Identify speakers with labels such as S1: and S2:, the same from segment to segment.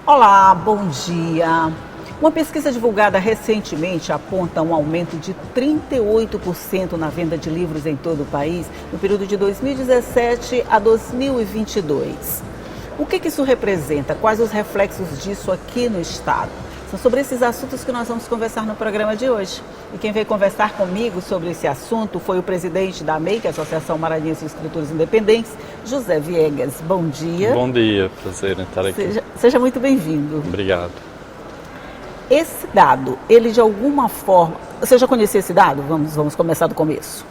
S1: Olá, bom dia. Uma pesquisa divulgada recentemente aponta um aumento de 38% na venda de livros em todo o país no período de 2017 a 2022. O que isso representa? Quais os reflexos disso aqui no estado? São sobre esses assuntos que nós vamos conversar no programa de hoje. E quem veio conversar comigo sobre esse assunto foi o presidente da AMEIC, Associação Maranhense de Escritores Independentes, José Viegas. Bom dia.
S2: Bom dia, prazer em estar aqui.
S1: Seja muito bem-vindo.
S2: Obrigado.
S1: Esse dado, ele de alguma forma... Você já conhecia esse dado? Vamos começar do começo.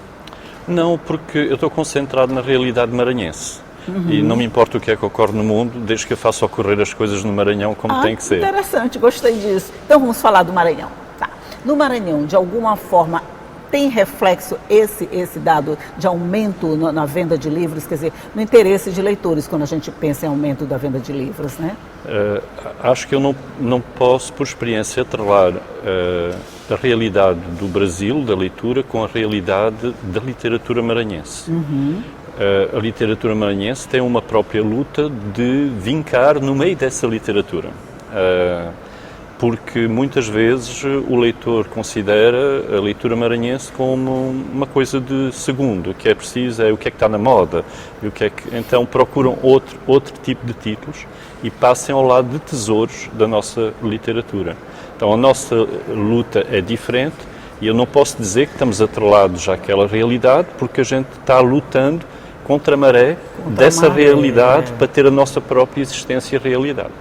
S2: Não, porque eu estou concentrado na realidade maranhense. E não me importa o que é que ocorre no mundo, desde que eu faça ocorrer as coisas no Maranhão como tem que ser.
S1: Interessante, gostei disso. Então vamos falar do Maranhão. Tá. No Maranhão, de alguma forma, tem reflexo esse dado de aumento na venda de livros, quer dizer, no interesse de leitores, quando a gente pensa em aumento da venda de livros, né?
S2: Acho que eu não posso, por experiência, atrelar a realidade do Brasil, da leitura, com a realidade da literatura maranhense. A literatura maranhense tem uma própria luta de vincar no meio dessa literatura. Porque muitas vezes o leitor considera a leitura maranhense como uma coisa de segundo. O que é preciso é o que é que está na moda. E então procuram outro tipo de títulos e passem ao lado de tesouros da nossa literatura. Então a nossa luta é diferente e eu não posso dizer que estamos atrelados àquela realidade, porque a gente está lutando contra a maré dessa realidade para ter a nossa própria existência e realidade.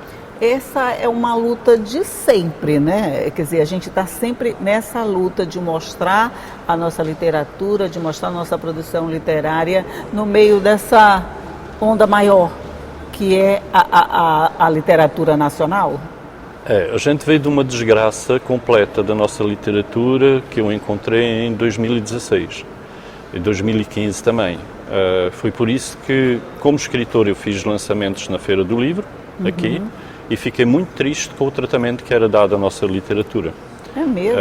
S1: Essa é uma luta de sempre, né? Quer dizer, a gente está sempre nessa luta de mostrar a nossa literatura, de mostrar a nossa produção literária no meio dessa onda maior, que é a literatura nacional.
S2: A gente veio de uma desgraça completa da nossa literatura que eu encontrei em 2016, em 2015 também. Foi por isso que, como escritor, eu fiz lançamentos na Feira do Livro, aqui, e fiquei muito triste com o tratamento que era dado à nossa literatura.
S1: É mesmo?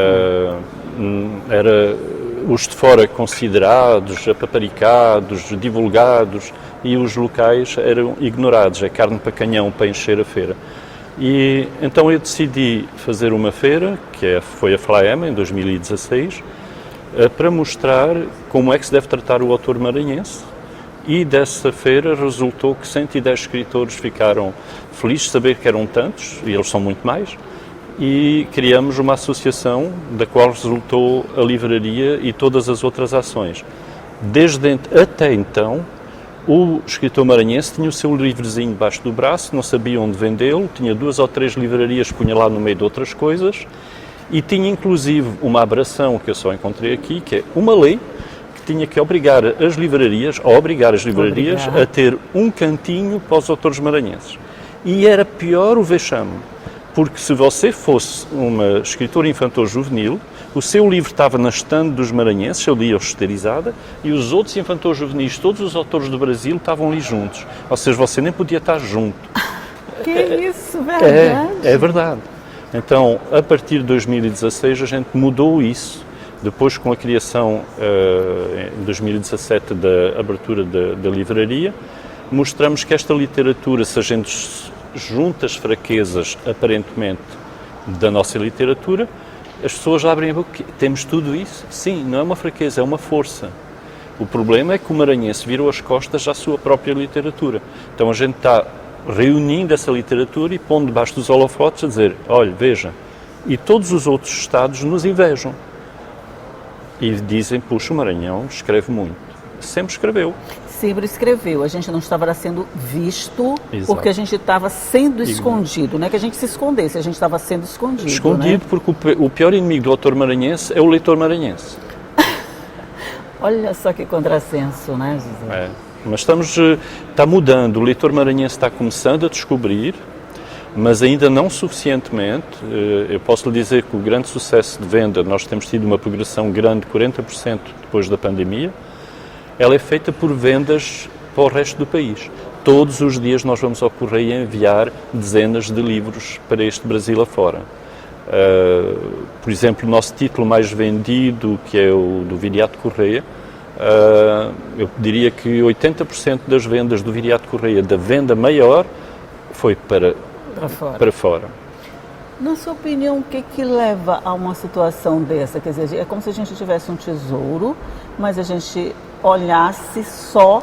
S2: Era os de fora considerados, apaparicados, divulgados, e os locais eram ignorados. É carne para canhão para encher a feira. E então eu decidi fazer uma feira, foi a FLAEMA, em 2016, para mostrar como é que se deve tratar o autor maranhense. E dessa feira resultou que 110 escritores ficaram felizes de saber que eram tantos, e eles são muito mais, e criamos uma associação da qual resultou a livraria e todas as outras ações. Até então, o escritor maranhense tinha o seu livrezinho debaixo do braço, não sabia onde vendê-lo, tinha 2 ou 3 livrarias, punha lá no meio de outras coisas, e tinha inclusive uma aberração que eu só encontrei aqui, que é uma lei que tinha que obrigar as livrarias a ter um cantinho para os autores maranhenses. E era pior o vexame, porque se você fosse uma escritora infantil-juvenil, o seu livro estava na estande dos maranhenses, seu dia esterilizada, e os outros infantil-juvenis, todos os autores do Brasil, estavam ali juntos. Ou seja, você nem podia estar junto.
S1: Que isso, verdade?
S2: É verdade. Então, a partir de 2016, a gente mudou isso. Depois, com a criação, em 2017, da abertura da livraria, mostramos que esta literatura, se a gente junta as fraquezas, aparentemente, da nossa literatura, as pessoas abrem a boca. Temos tudo isso? Sim, não é uma fraqueza, é uma força. O problema é que o maranhense virou as costas à sua própria literatura. Então, a gente está reunindo essa literatura e pondo debaixo dos holofotes a dizer, olha, veja, e todos os outros estados nos invejam. E dizem, puxa, o Maranhão escreve muito. Sempre escreveu.
S1: Sempre escreveu. A gente não estava sendo visto. Exato. Porque a gente estava sendo escondido. Não é que a gente se escondesse, a gente estava sendo escondido.
S2: Escondido, né? Porque o pior inimigo do autor maranhense é o leitor maranhense.
S1: Olha só que contrassenso, né, José?
S2: Mas está mudando. O leitor maranhense está começando a descobrir, mas ainda não suficientemente. Eu posso lhe dizer que o grande sucesso de venda, nós temos tido uma progressão grande, 40% depois da pandemia, ela é feita por vendas para o resto do país. Todos os dias nós vamos ao correio enviar dezenas de livros para este Brasil afora. Por exemplo, o nosso título mais vendido, que é o do Viriato Correia, eu diria que 80% das vendas do Viriato Correia, da venda maior, foi para para fora.
S1: Na sua opinião, o que leva a uma situação dessa? Quer dizer, é como se a gente tivesse um tesouro, mas a gente olhasse só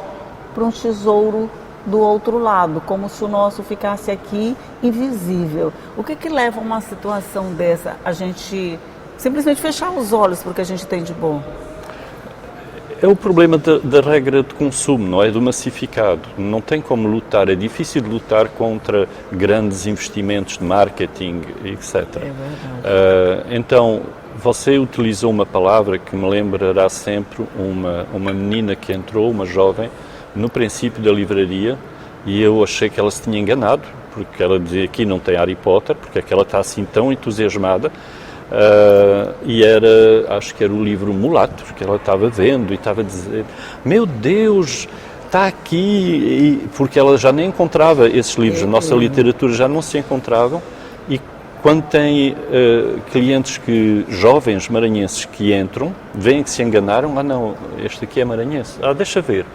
S1: para um tesouro do outro lado, como se o nosso ficasse aqui invisível. O que leva a uma situação dessa? A gente simplesmente fechar os olhos para o que a gente tem de bom?
S2: É o problema da regra de consumo, não é? Do massificado. Não tem como lutar, é difícil de lutar contra grandes investimentos de marketing, etc.
S1: É verdade.
S2: Então, você utilizou uma palavra que me lembrará sempre uma menina que entrou, uma jovem, no princípio da livraria, e eu achei que ela se tinha enganado, porque ela dizia aqui não tem Harry Potter, porque é que ela está assim tão entusiasmada. E acho que era o livro Mulatos que ela estava vendo e estava a dizer, meu Deus, está aqui, porque ela já nem encontrava esses livros, a nossa literatura já não se encontravam, e quando tem clientes jovens maranhenses que entram, veem que se enganaram, não, este aqui é maranhense, deixa ver,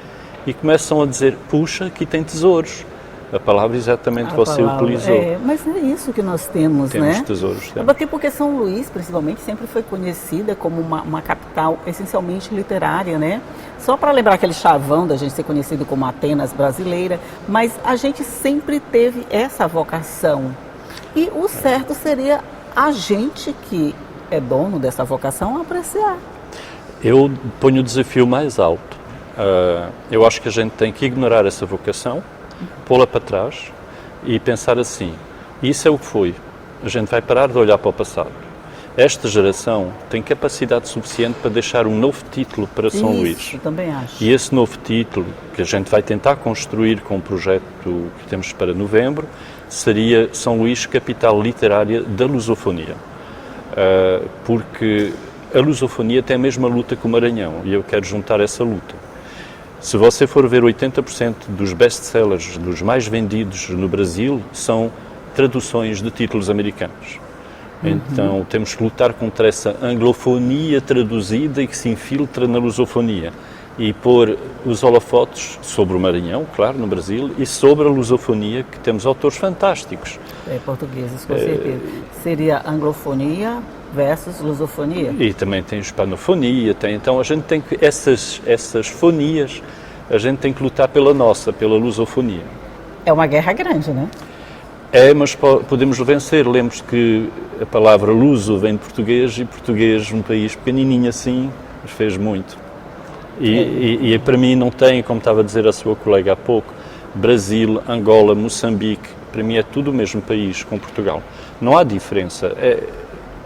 S2: e começam a dizer, puxa, aqui tem tesouros. A palavra exatamente você utilizou.
S1: Mas é isso que nós temos, né?
S2: Temos tesouros.
S1: Até porque São Luís, principalmente, sempre foi conhecida como uma capital essencialmente literária, né? Só para lembrar aquele chavão da gente ser conhecido como Atenas brasileira, mas a gente sempre teve essa vocação. E o certo seria a gente que é dono dessa vocação apreciar.
S2: Eu ponho o desafio mais alto. Eu acho que a gente tem que ignorar essa vocação, pô-la para trás e pensar assim, isso é o que foi, a gente vai parar de olhar para o passado. Esta geração tem capacidade suficiente para deixar um novo título para São Luís.
S1: Eu também acho.
S2: E esse novo título, que a gente vai tentar construir com o projeto que temos para novembro, seria São Luís, capital literária da lusofonia. Porque a lusofonia tem a mesma luta que o Maranhão, e eu quero juntar essa luta. Se você for ver 80% dos best-sellers, dos mais vendidos no Brasil, são traduções de títulos americanos. Então temos que lutar contra essa anglofonia traduzida e que se infiltra na lusofonia. E pôr os holofotes sobre o Maranhão, claro, no Brasil, e sobre a lusofonia, que temos autores fantásticos.
S1: Portugueses, com certeza. Seria anglofonia versus lusofonia.
S2: E também tem hispanofonia, então a gente tem que, essas fonias, a gente tem que lutar pela lusofonia.
S1: É uma guerra grande, né?
S2: Mas podemos vencer. Lembre-se que a palavra luso vem de português, e português, um país pequenininho assim, fez muito. E para mim não tem, como estava a dizer a sua colega há pouco, Brasil, Angola, Moçambique, para mim é tudo o mesmo país com Portugal. Não há diferença.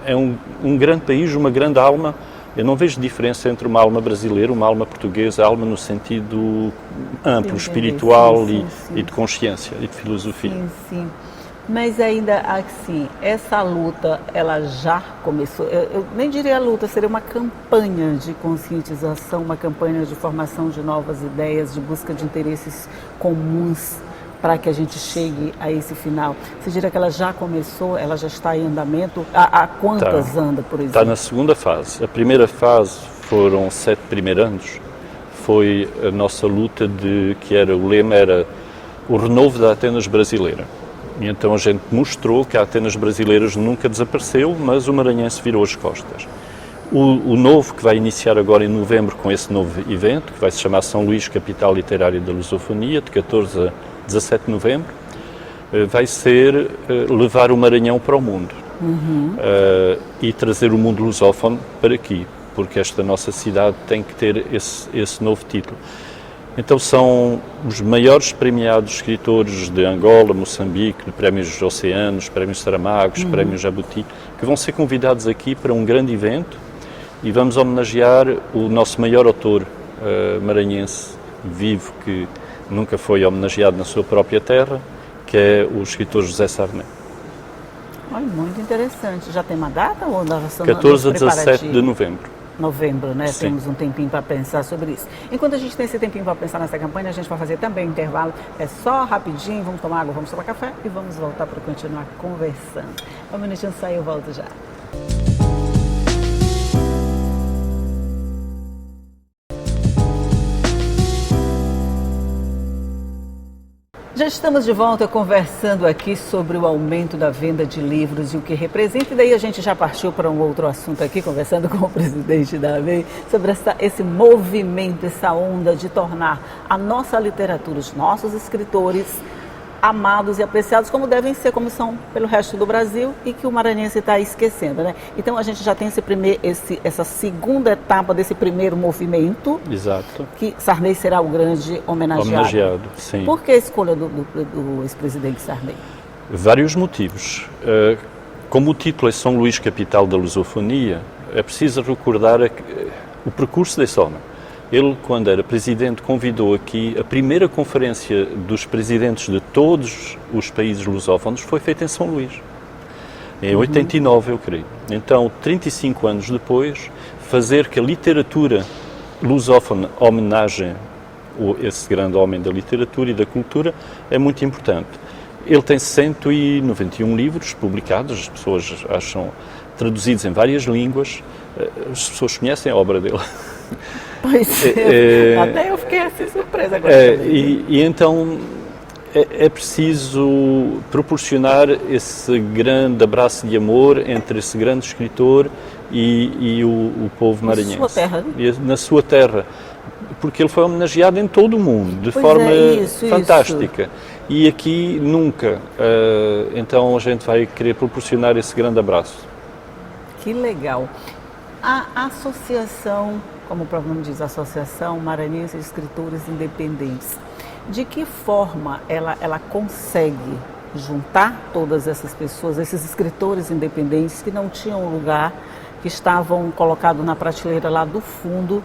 S2: É um grande país, uma grande alma. Eu não vejo diferença entre uma alma brasileira, uma alma portuguesa, alma no sentido amplo, espiritual e de consciência e de filosofia.
S1: Sim. Mas ainda assim, essa luta, ela já começou, eu nem diria luta, seria uma campanha de conscientização, uma campanha de formação de novas ideias, de busca de interesses comuns para que a gente chegue a esse final. Você diria que ela já começou, ela já está em andamento? Há quantas anda, por exemplo?
S2: Está na segunda fase. A primeira fase foram 7 primeiros anos. Foi a nossa luta o lema era o renovo da Atenas brasileira. E então a gente mostrou que a Atenas brasileiras nunca desapareceu, mas o maranhense virou as costas. O novo, que vai iniciar agora em novembro com esse novo evento, que vai se chamar São Luís, Capital Literária da Lusofonia, de 14 a 17 de novembro, vai ser levar o Maranhão para o mundo e trazer o mundo lusófono para aqui, porque esta nossa cidade tem que ter esse novo título. Então são os maiores premiados escritores de Angola, Moçambique, de prémios Oceanos, prémios Saramagos, prémios Jabuti, que vão ser convidados aqui para um grande evento e vamos homenagear o nosso maior autor maranhense vivo, que nunca foi homenageado na sua própria terra, que é o escritor José Sarney.
S1: Olha, muito interessante. Já tem uma data ou nós estamos
S2: 14 a 17 de novembro.
S1: Novembro, né?
S2: Sim.
S1: Temos um tempinho para pensar sobre isso. Enquanto a gente tem esse tempinho para pensar nessa campanha, a gente vai fazer também um intervalo. É só rapidinho, vamos tomar água, vamos tomar café e vamos voltar para continuar conversando. Um minutinho só e eu volto já. Já estamos de volta conversando aqui sobre o aumento da venda de livros e o que representa. E daí a gente já partiu para um outro assunto aqui, conversando com o presidente da AMEI, sobre esse movimento, essa onda de tornar a nossa literatura, os nossos escritores amados e apreciados como devem ser, como são pelo resto do Brasil e que o maranhense está esquecendo, né? Então a gente já tem essa segunda etapa desse primeiro movimento.
S2: Exato.
S1: Que Sarney será o grande homenageado.
S2: Sim.
S1: Por que a escolha do ex-presidente Sarney?
S2: Vários motivos. Como o título é São Luís, capital da lusofonia, é preciso recordar o percurso desse homem. Ele, quando era presidente, convidou aqui a primeira conferência dos presidentes de todos os países lusófonos, foi feita em São Luís, em 89, eu creio. Então, 35 anos depois, fazer que a literatura lusófona homenagem esse grande homem da literatura e da cultura é muito importante. Ele tem 191 livros publicados, as pessoas acham traduzidos em várias línguas, as pessoas conhecem a obra dele.
S1: Pois até eu fiquei assim surpresa agora.
S2: E então é preciso proporcionar esse grande abraço de amor entre esse grande escritor e o povo maranhense.
S1: Na sua terra, né?
S2: Na sua terra, porque ele foi homenageado em todo o mundo, de forma fantástica. E aqui nunca. Então a gente vai querer proporcionar esse grande abraço. Que
S1: legal. A associação, como o próprio nome diz, Associação Maranhense de Escritores Independentes, de que forma ela consegue juntar todas essas pessoas, esses escritores independentes que não tinham lugar, que estavam colocados na prateleira lá do fundo,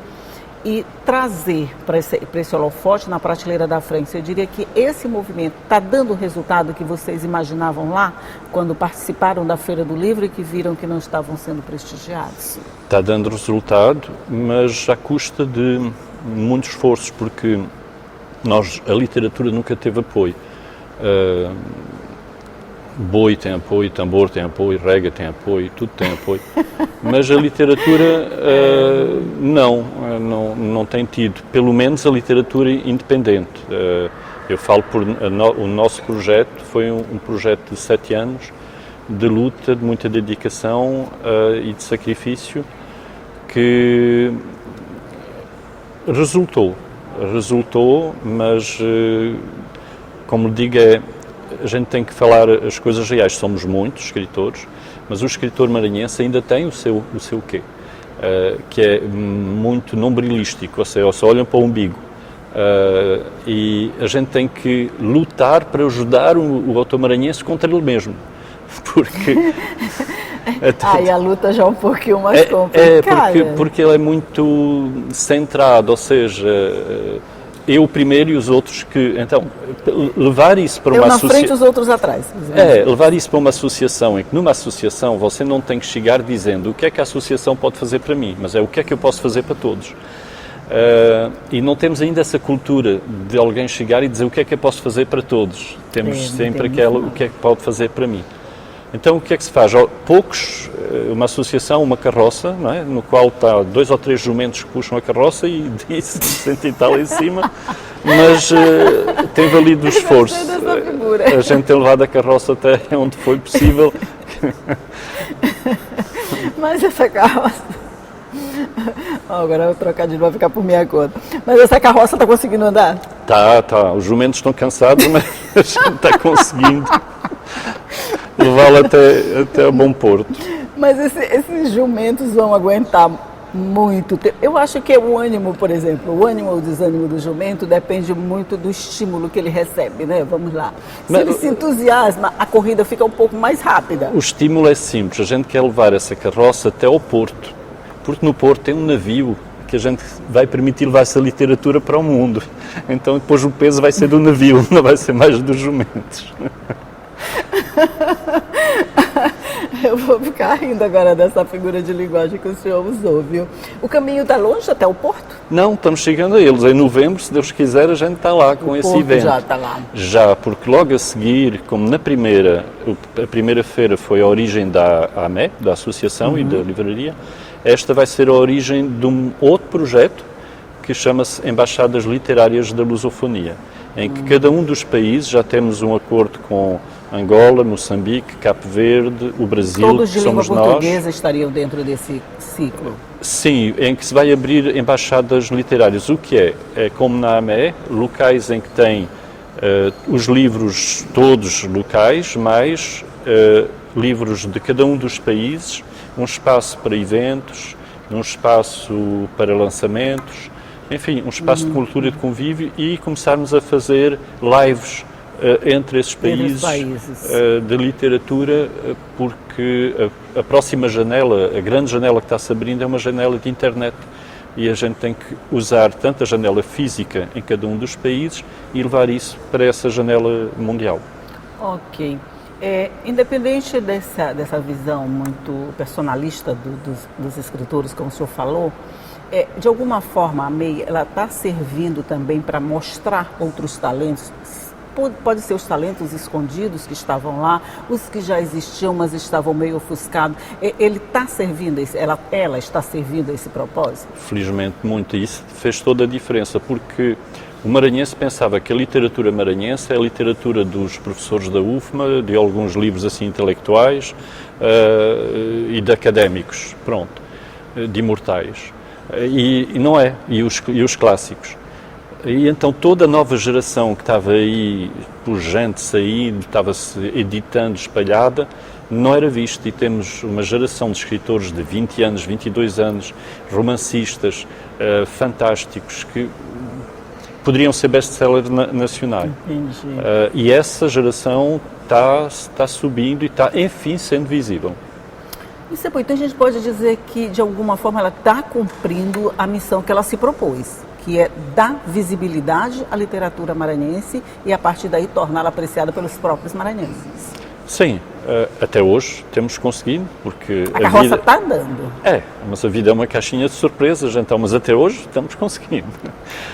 S1: e trazer para esse holofote na prateleira da frente? Eu diria que esse movimento está dando o resultado que vocês imaginavam lá, quando participaram da Feira do Livro e que viram que não estavam sendo prestigiados?
S2: Está dando resultado, mas à custa de muitos esforços, porque a literatura nunca teve apoio. Boi tem apoio, tambor tem apoio, rega tem apoio, tudo tem apoio. Mas a literatura não tem tido, pelo menos a literatura independente. Eu falo o nosso projeto foi um projeto de 7 anos, de luta, de muita dedicação e de sacrifício, que resultou, mas, como digo, a gente tem que falar as coisas reais. Somos muitos escritores, mas o escritor maranhense ainda tem o seu quê, que é muito nombrilístico, ou seja, só olham para o umbigo. E a gente tem que lutar para ajudar o autor maranhense contra ele mesmo, porque...
S1: Aí a luta já é um pouquinho mais complicada.
S2: Porque ele é muito centrado, ou seja... Eu primeiro e os outros que... Então, levar isso para uma associação...
S1: Eu na frente, os outros atrás.
S2: Levar isso para uma associação, em que numa associação você não tem que chegar dizendo o que é que a associação pode fazer para mim, mas é o que é que eu posso fazer para todos. E não temos ainda essa cultura de alguém chegar e dizer o que é que eu posso fazer para todos. Temos sempre o que é que pode fazer para mim. Então, o que é que se faz? Poucos, uma associação, uma carroça, não é? No qual está 2 ou 3 jumentos que puxam a carroça e disse 100 e tal em cima, mas tem valido o esforço. A gente tem levado a carroça até onde foi possível.
S1: Mas essa carroça... agora o trocadilho vai ficar por minha conta. Mas essa carroça está conseguindo andar?
S2: Tá. Os jumentos estão cansados, mas a gente está conseguindo levá-la até a bom porto.
S1: Mas esses jumentos vão aguentar muito tempo. Eu acho que o ânimo, por exemplo, o ânimo ou o desânimo do jumento depende muito do estímulo que ele recebe, né? Vamos lá. Se ele se entusiasma, a corrida fica um pouco mais rápida.
S2: O estímulo é simples. A gente quer levar essa carroça até ao porto, porque no porto tem um navio que a gente vai permitir levar essa literatura para o mundo. Então depois o peso vai ser do navio, não vai ser mais dos jumentos.
S1: Eu vou ficar rindo agora dessa figura de linguagem que o senhor usou, viu? O caminho está longe até o porto?
S2: Não, estamos chegando a eles. Em novembro, se Deus quiser, a gente está lá com esse evento.
S1: Já está lá.
S2: Já, porque logo a seguir, como a primeira feira foi a origem da AME, da Associação e da Livraria, esta vai ser a origem de um outro projeto que chama-se Embaixadas Literárias da Lusofonia. em que cada um dos países, já temos um acordo com Angola, Moçambique, Cabo Verde, o Brasil,
S1: todos de
S2: que
S1: língua
S2: somos nós.
S1: portuguesa estariam dentro desse ciclo?
S2: Sim, em que se vai abrir embaixadas literárias. O que é como na AME, locais em que tem os livros todos locais, mais livros de cada um dos países, um espaço para eventos, um espaço para lançamentos, enfim, um espaço de cultura e de convívio, e começarmos a fazer lives entre esses países de literatura, porque a próxima janela, a grande janela que está-se abrindo, é uma janela de internet, e a gente tem que usar tanto a janela física em cada um dos países e levar isso para essa janela mundial.
S1: Ok. Independente dessa visão muito personalista dos escritores, como o senhor falou, de alguma forma a MEI está servindo também para mostrar outros talentos. Pode ser os talentos escondidos que estavam lá, os que já existiam, mas estavam meio ofuscados. Ele está servindo, ela está servindo a esse propósito?
S2: Felizmente muito. Isso fez toda a diferença, porque o maranhense pensava que a literatura maranhense é a literatura dos professores da UFMA, de alguns livros assim intelectuais e de académicos, pronto, de imortais. E não é, e os clássicos. E então toda a nova geração que estava aí, pujante, saindo, estava-se editando, espalhada, não era vista. E temos uma geração de escritores de 20 anos, 22 anos, romancistas fantásticos, que poderiam ser best-sellers nacionais. E essa geração está subindo e está, enfim, sendo visível.
S1: Isso então a gente pode dizer que, de alguma forma, ela está cumprindo a missão que ela se propôs, que é dar visibilidade à literatura maranhense e, a partir daí, torná-la apreciada pelos próprios maranhenses.
S2: Sim, até hoje temos conseguido, porque
S1: a carroça está andando.
S2: Mas a vida é uma caixinha de surpresas, então, mas até hoje estamos conseguindo.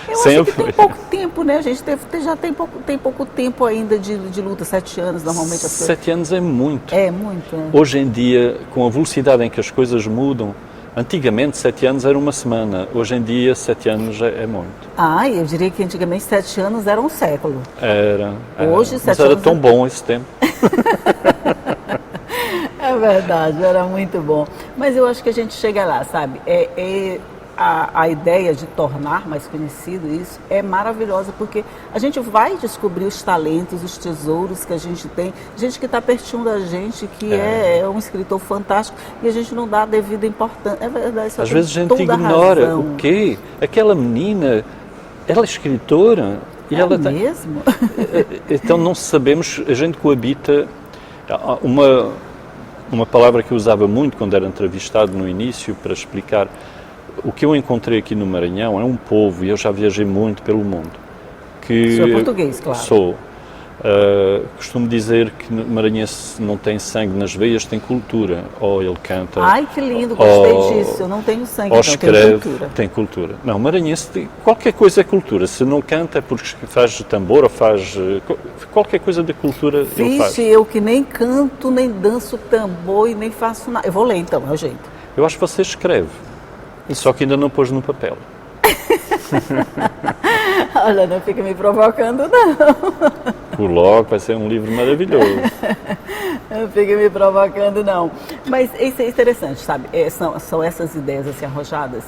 S1: Eu acho que tem pouco tempo, né? A gente já tem pouco tempo ainda de luta, 7 anos, normalmente.
S2: 7 anos é muito.
S1: É muito.
S2: Hoje em dia, com a velocidade em que as coisas mudam, antigamente 7 anos era uma semana, hoje em dia 7 anos é muito.
S1: Eu diria que antigamente 7 anos era um século.
S2: Era.
S1: Hoje 7
S2: mas
S1: anos...
S2: era tão bom esse tempo.
S1: É verdade, era muito bom. Mas eu acho que a gente chega lá, sabe? A ideia de tornar mais conhecido isso é maravilhosa, porque a gente vai descobrir os talentos, os tesouros que a gente tem, gente que está pertinho da gente, que é um escritor fantástico, e a gente não dá a devida importância. É verdade, isso.
S2: Às vezes a gente ignora o quê? Aquela menina, ela é escritora. E ela
S1: mesmo?
S2: Então não sabemos, a gente coabita. Uma palavra que eu usava muito quando era entrevistado no início para explicar o que eu encontrei aqui no Maranhão é um povo, e eu já viajei muito pelo mundo. Que
S1: sou português, claro.
S2: Sou. Costumo dizer que o maranhense não tem sangue nas veias, tem cultura. Ou ele canta...
S1: Ai, que lindo, gostei disso. Eu não tenho sangue,
S2: ou
S1: não
S2: escreve,
S1: tenho cultura.
S2: Tem cultura. Não, o maranhense tem... Qualquer coisa é cultura. Se não canta é porque faz tambor ou faz... Qualquer coisa de cultura ele faz.
S1: Eu que nem canto, nem danço tambor e nem faço nada. Eu vou ler então, é o jeito.
S2: Eu acho que você escreve. Só que ainda não pôs no papel.
S1: Olha, não fica me provocando, não.
S2: Coloque, vai ser um livro maravilhoso.
S1: Não fica me provocando, não. Mas isso é interessante, sabe? São essas ideias assim, arrojadas,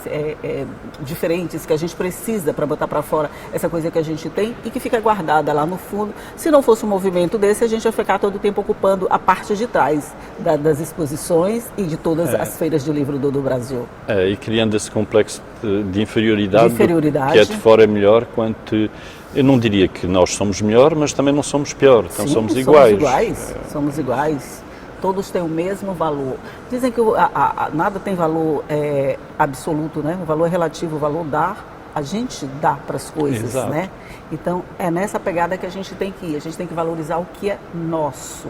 S1: diferentes, que a gente precisa para botar para fora essa coisa que a gente tem e que fica guardada lá no fundo. Se não fosse um movimento desse, a gente ia ficar todo o tempo ocupando a parte de trás das exposições e de todas as feiras de livro do Brasil.
S2: E criando esse complexo de inferioridade.
S1: Que
S2: é de fora é melhor, quanto... Eu não diria que nós somos melhor, mas também não somos pior, então somos iguais.
S1: Somos iguais. Todos têm o mesmo valor. Dizem que nada tem valor absoluto, né? O valor é relativo, o valor a gente dá para as coisas,
S2: Exato.
S1: Né? Então, é nessa pegada que a gente tem que ir. A gente tem que valorizar o que é nosso.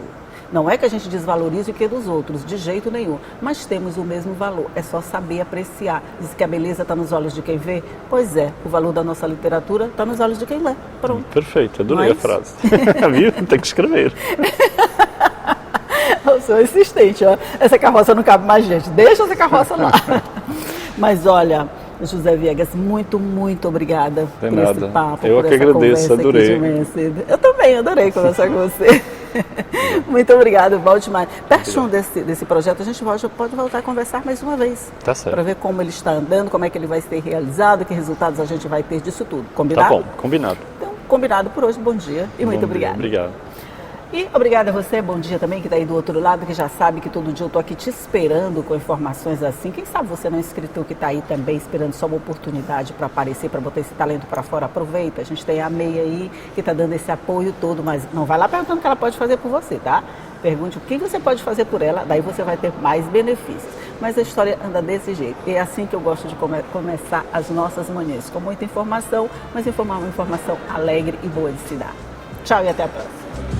S1: Não é que a gente desvalorize o que é dos outros, de jeito nenhum, mas temos o mesmo valor, é só saber apreciar. Diz que a beleza está nos olhos de quem vê? Pois é, o valor da nossa literatura está nos olhos de quem lê. Pronto.
S2: Perfeito, adorei a frase. Viu? Tem que escrever.
S1: Eu sou insistente, ó. Essa carroça não cabe mais gente, deixa essa carroça lá. Mas olha, José Viegas, muito, muito obrigada
S2: por
S1: esse papo.
S2: Eu
S1: por
S2: que
S1: essa
S2: agradeço, adorei.
S1: Eu também adorei conversar com você. Muito obrigada, volte mais. Pertinho desse projeto, a gente pode voltar a conversar mais uma vez.
S2: Tá certo.
S1: Para ver como ele está andando, como é que ele vai ser realizado, que resultados a gente vai ter disso tudo. Combinado?
S2: Tá bom, combinado.
S1: Então, combinado por hoje. Bom dia e muito obrigada.
S2: Obrigado.
S1: E obrigada a você, bom dia também, que está aí do outro lado, que já sabe que todo dia eu estou aqui te esperando com informações assim. Quem sabe você não é um escritor que está aí também esperando só uma oportunidade para aparecer, para botar esse talento para fora. Aproveita, a gente tem a Meia aí que está dando esse apoio todo, mas não vai lá perguntando o que ela pode fazer por você, tá? Pergunte o que você pode fazer por ela, daí você vai ter mais benefícios. Mas a história anda desse jeito. E é assim que eu gosto de começar as nossas manhãs, com muita informação, mas uma informação alegre e boa de se dar. Tchau e até a próxima.